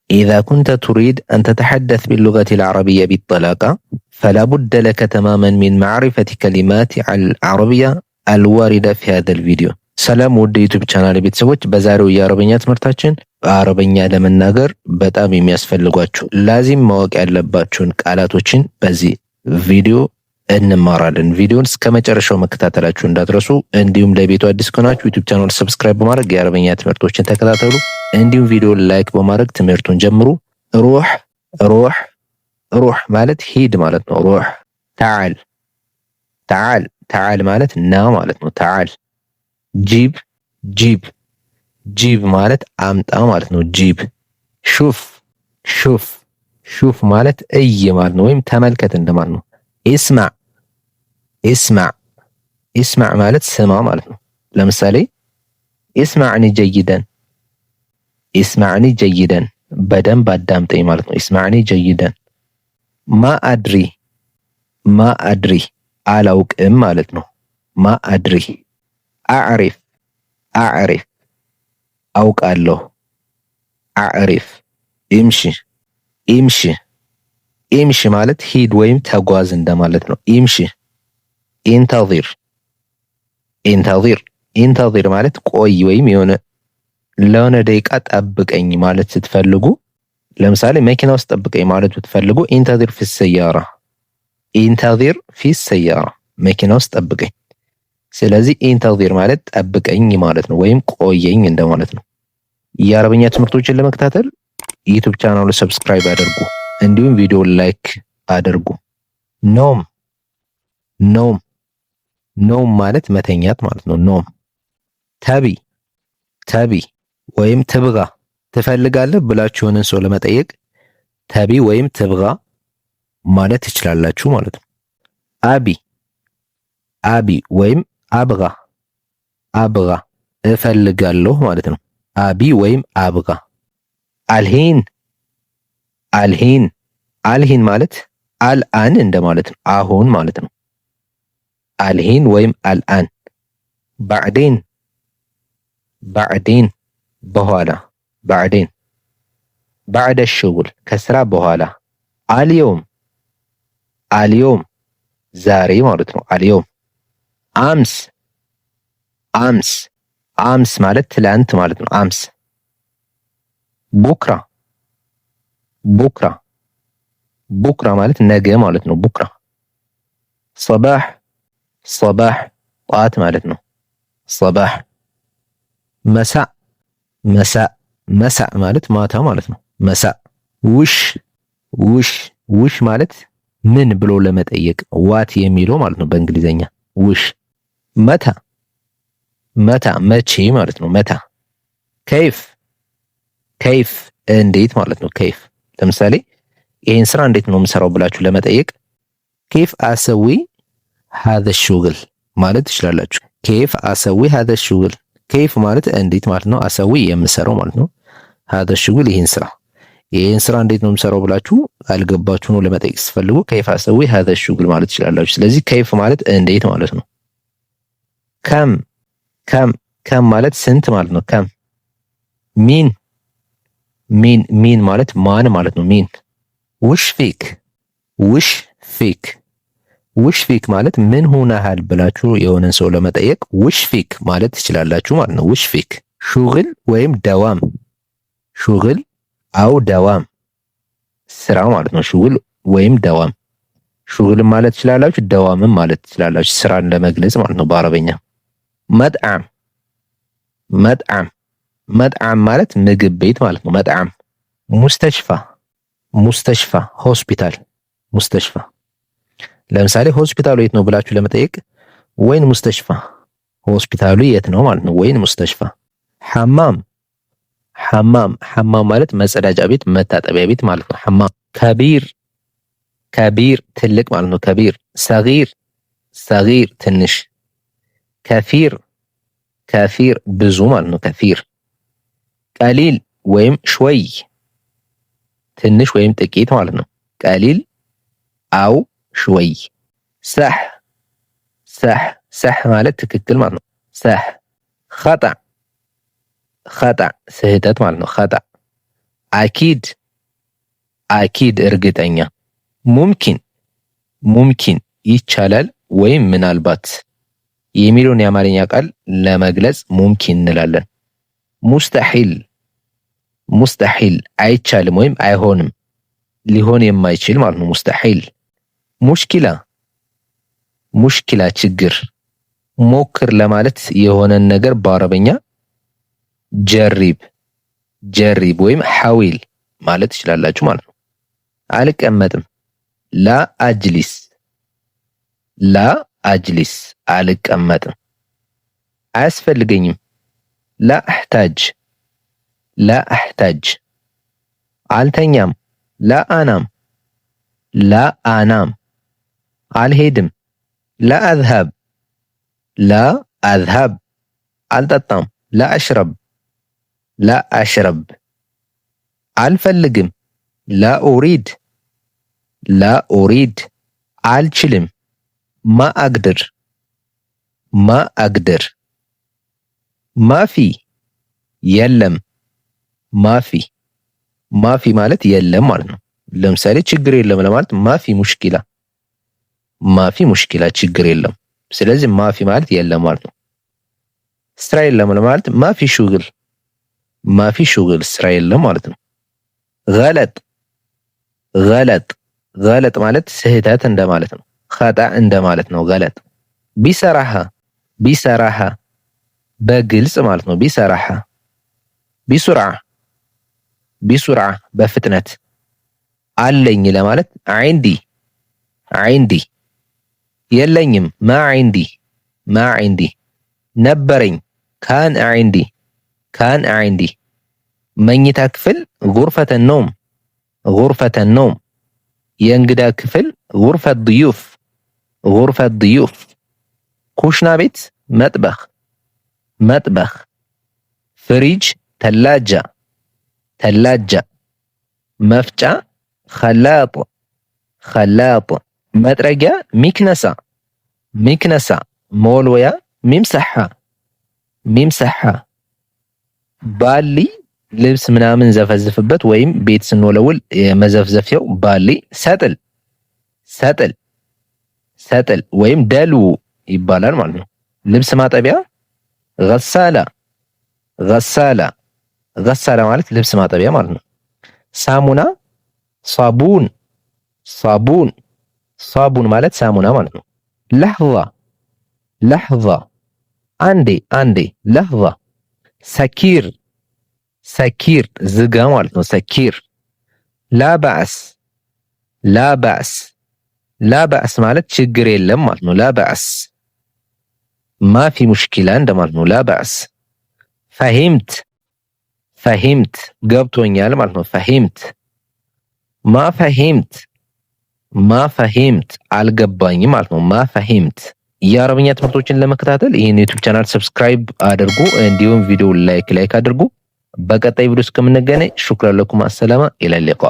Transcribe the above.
إذا كنت تريد أن تتحدث باللغة العربية بالطلاقة فلا بد لك تماما من معرفة كلمات العربية الواردة في هذا الفيديو. ሰላም ውድ ዩቲዩብ ቻናል ቤተሰቦች በዛሬው የአረበኛ ትምህርታችን አረበኛ ለመናገር በጣም የሚያስፈልጓችሁ ላዚም ማወቅ ያለባችሁን ቃላቶችን በዚህ ቪዲዮ እንማራለን። ቪዲዮውን እስከ መጨረሻው መከታተላችሁ እንዳትረሱ። እንዲሁም ለቤቱ አዲስ ከሆናችሁ ዩቲዩብ ቻናል ሰብስክራይብ በማድረግ የአረበኛ ትምህርቶችን ተከታተሉ። እንዲሁም ቪዲዮውን ላይክ በማድረግ ትምህርቱን ጀምሩ። ሩህ ሩህ ሩህ ማለት ሂድ ማለት ነው። ሩህ ተዓል ተዓል ተዓል ማለት ና ማለት ነው። ተዓል ጂብ ጂብ ጂብ ማለት አምጣ ማለት ነው። ጂብ ሹፍ ሹፍ ሹፍ ማለት እይ ማለት ነው፣ ወይም ተመልከት እንደማለት ነው። ኢስማዕ ኢስማዕ ኢስማዕ ማለት ስማ ማለት ነው። ለምሳሌ ኢስማዕኒ ጀይደን ኢስማዕኒ ጀይደን በደንብ አዳምጠኝ ማለት ነው። ኢስማዕኒ ጀይደን ማ አድሪ ማ አድሪ አላውቅም ማለት ነው። ማ አድሪ አዕሪፍ አዕሪፍ አውቃለሁ። አዕሪፍ ኢምሺ ኢምሺ ኢምሺ ማለት ሂድ ወይም ተጓዝ እንደማለት ነው። ኢምሺ ኢንተዚር ኢንተዚር ኢንተዚር ማለት ቆይ ወይም ለሆነ ደቂቃ ጠብቀኝ ማለት ስትፈልጉ፣ ለምሳሌ መኪና ውስጥ ጠብቀኝ ማለት ብትፈልጉ ኢንተዚር ፊ ሰያራ ኢንተዚር ፊ ሰያራ መኪና ውስጥ ጠብቀኝ። ስለዚህ ኢንተዚር ማለት ጠብቀኝ ማለት ነው፣ ወይም ቆየኝ እንደማለት ነው። የአረበኛ ትምህርቶችን ለመከታተል ዩቲዩብ ቻናሉን ሰብስክራይብ አድርጉ፣ እንዲሁም ቪዲዮ ላይክ አድርጉ። ኖም ኖም ኖም ማለት መተኛት ማለት ነው። ኖም ተቢ ተቢ ወይም ትብጋ ትፈልጋለህ ብላችሁ የሆነን ሰው ለመጠየቅ ተቢ ወይም ትብጋ ማለት ትችላላችሁ ማለት ነው። አቢ አቢ ወይም አብጋ አብጋ እፈልጋለሁ ማለት ነው። አቢ ወይም አብጋ። አልሂን አልሂን አልሂን ማለት አልአን እንደማለት ነው፣ አሁን ማለት ነው። አልሂን ወይም አልአን። ባዕዴን ባዕዴን በኋላ ባዕዴን ባዕደ ሽጉል ከስራ በኋላ። አልየውም አልየውም ዛሬ ማለት ነው። አልየውም አምስ አምስ አምስ ማለት ትላንት ማለት ነው። አምስ ቡክራ ቡክራ ቡክራ ማለት ነገ ማለት ነው። ቡክራ ሰባህ ሰባህ ጠዋት ማለት ነው። ሰባህ መሳእ መሳእ መሳእ ማለት ማታ ማለት ነው። መሳእ ውሽ ውሽ ውሽ ማለት ምን ብሎ ለመጠየቅ ዋት የሚለው ማለት ነው በእንግሊዘኛ ውሽ። መታ መታ መቼ ማለት ነው። መታ ከይፍ ከይፍ እንዴት ማለት ነው። ከይፍ ለምሳሌ ይሄን ስራ እንዴት ነው የምሰራው ብላችሁ ለመጠየቅ ከይፍ አሰዊ هذا الشغل ማለት ትችላላችሁ። ከይፍ አሰዊ هذا الشغل ከይፍ ማለት እንዴት ማለት ነው። አሰዊ የምሰራው ማለት ነው። هذا الشغل ይሄን ስራ እንዴት ነው የምሰራው ብላችሁ አልገባችሁ ነው ለመጠየቅ ስትፈልጉ ከይፍ አሰዊ هذا الشغل ማለት ትችላላችሁ። ስለዚህ ከይፍ ማለት እንዴት ማለት ነው። ከም ከም ከም ማለት ስንት ማለት ነው። ከም ሚን ሚን ሚን ማለት ማን ማለት ነው። ሚን ውሽ ፊክ ውሽ ፊክ ውሽ ፊክ ማለት ምን ሆነሃል ብላችሁ የሆነን ሰው ለመጠየቅ ውሽ ፊክ ማለት ትችላላችሁ ማለት ነው። ውሽ ፊክ ሹግል ወይም ደዋም ሹግል አው ደዋም ስራ ማለት ነው። ሹግል ወይም ደዋም ሹግልም ማለት ትችላላችሁ፣ ደዋምም ማለት ትችላላችሁ፣ ስራን ለመግለጽ ማለት ነው በአረበኛ። መጥዓም መጥዓም መጥዓም ማለት ምግብ ቤት ማለት ነው። መጥዓም ሙስተሽፋ ሙስተሽፋ ሆስፒታል ሙስተሽፋ ለምሳሌ ሆስፒታሉ የት ነው ብላችሁ ለመጠየቅ ወይን ሙስተሽፋ ሆስፒታሉ የት ነው ማለት ነው። ወይን ሙስተሽፋ። ሐማም ሐማም ሐማም ማለት መጸዳጃ ቤት መታጠቢያ ቤት ማለት ነው። ሐማም ከቢር ከቢር ትልቅ ማለት ነው። ከቢር ሰጊር ሰጊር ትንሽ። ከፊር ከፊር ብዙ ማለት ነው። ከፊር ቀሊል ወይም ሽወይ ትንሽ ወይም ጥቂት ማለት ነው። ቀሊል አው ሽወይ። ሰሕ ሰሕ ሰሕ ማለት ትክክል ማለት ነው። ሰሕ ኸጣዕ ኸጣዕ ስህተት ማለት ነው። ኸጣዕ አኪድ አኪድ እርግጠኛ። ሙምኪን ይቻላል ወይም ምናልባት የሚለውን የአማርኛ ቃል ለመግለጽ ሙምኪን እንላለን። ሙስተሒል አይቻልም ወይም አይሆንም፣ ሊሆን የማይችል ማለት ነው። ሙስተሒል። ሙሽኪላ ችግር። ሞክር ለማለት የሆነን ነገር በአረበኛ ጀሪብ ወይም ሐዊል ማለት ትችላላችሁ ማለት ነው። አልቀመጥም። ላ አጅሊስ አልቀመጥም። አያስፈልገኝም። ላ አሕታጅ አልተኛም። ላ አናም አልሄድም። ላ አዝሀብ አልጠጣም። ላ አሽረብ አልፈልግም። ላ ኡሪድ አልችልም። ማ አግድር ማፊ የለም። ማፊ ማለት የለም ማለት ነው። ለምሳሌ ችግር የለም ለማለት ማፊ ሙሽኪላ ችግር የለም። ስለዚህ ማፊ ማለት የለም ማለት ነው። ስራ የለም ለማለት ማፊ ሹግል ስራ የለም ማለት ነው። ገለጥ ማለት ስህተት እንደማለት ነው። ኸጣ እንደማለት ነው። ገለጥ። ቢሰራሃ በግልጽ ማለት ነው። ቢሱርዓ በፍጥነት። አለኝ ለማለት ዐንዲ የለኝም። ማ ዐንዲ ነበረኝ። ካን ዐንዲ መኝታ ክፍል ጉርፈተ ነውም የእንግዳ ክፍል ጉርፈት ድዩፍ ኩሽና ቤት መጥበኽ ፍሪጅ ተላጃ መፍጫ ኸላጥ መጥረጊያ ሚክነሳ መወልወያ ሚምሰሓ ባሊ ልብስ ምናምን ዘፈዝፍበት ወይም ቤት ስንወለውል የመዘፍዘፊያው ባሊ ሰጥል ወይም ደልው ይባላል ማለት ነው። ልብስ ማጠቢያ ገሳላ ማለት ልብስ ማጠቢያ ማለት ነው። ሳሙና ሳቡን ማለት ሳሙና ማለት ነው። ለሕዛ አንዴ ለሕዛ ሰኪር ዝጋ ማለት ነው። ሰኪር ላባዕስ ማለት ችግር የለም ማለት ነው። ላባዕስ ማፊ ሙሽኪላ እንደማለት ነው። ላባዕስ ፈሂምት ገብቶኛል ማለት ነው። ማፈሂምት አልገባኝም ማለት ነው። ማፈሂምት። የአረብኛ ትምህርቶችን ለመከታተል ይህን ዩቲዩብ ቻናል ሰብስክራይብ አድርጉ፣ እንዲሁም ቪዲዮ ላይክ አድርጉ። በቀጣይ ቪዲዮ እስከምንገናኝ ሹክራን ለኩም። አሰላማ ኢላ ሊቃ